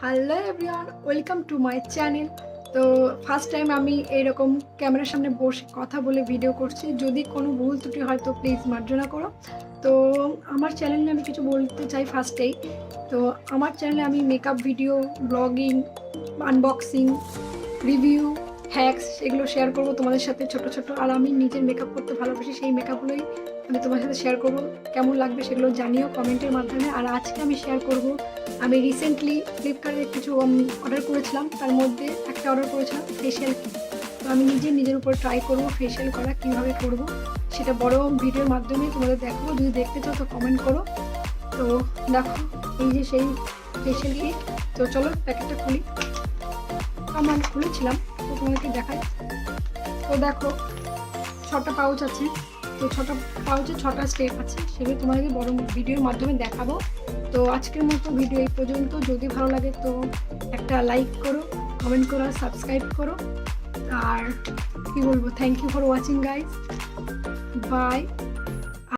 Hello everyone, welcome to my channel. তো first time আমি এরকম ক্যামেরার সামনে বসে কথা বলে ভিডিও করছি। যদি কোনো ভুল ত্রুটি হয় তো প্লিজ মার্জনা করো। তো আমার চ্যানেলে আমি কিছু বলতে চাই ফার্স্টেই। তো আমার চ্যানেলে আমি makeup video, blogging, unboxing, review, hacks এগুলো শেয়ার করব তোমাদের সাথে ছোট ছোট। আর আমি নিজের মেকআপ করতে ভালোবাসি, সেই মেকআপগুলোই আমি তোমার সাথে শেয়ার করব। কেমন লাগবে সেগুলো জানিও কমেন্টের মাধ্যমে। আর আজকে আমি শেয়ার করব, আমি রিসেন্টলি ফ্লিপকার্টে কিছু অর্ডার করেছিলাম, তার মধ্যে একটা অর্ডার করেছিলাম ফেশিয়াল কিট। তো আমি নিজের উপর ট্রাই করব ফেশিয়াল করা কীভাবে করব, সেটা বড় ভিডিওর মাধ্যমে তোমাদের দেখাবো। যদি দেখতে চাও তো কমেন্ট করো। তো দেখো, এই যে সেই ফেশিয়াল কিট। তো চলো প্যাকেটটা খুলি। আমার খুলেছিলাম, তো তোমাদেরকে দেখাই। তো দেখো 6টা পাউচ আছে। তো 6টা পাউচে 6টা স্টেপ আছে, সেগুলো তোমাদেরকে বড় ভিডিওর মাধ্যমে দেখাবো। তো আজকের মতো ভিডিও এই পর্যন্ত। যদি ভালো লাগে তো একটা লাইক করো, কমেন্ট করো, সাবস্ক্রাইব করো। আর কি বলবো, thank you for watching guys, by.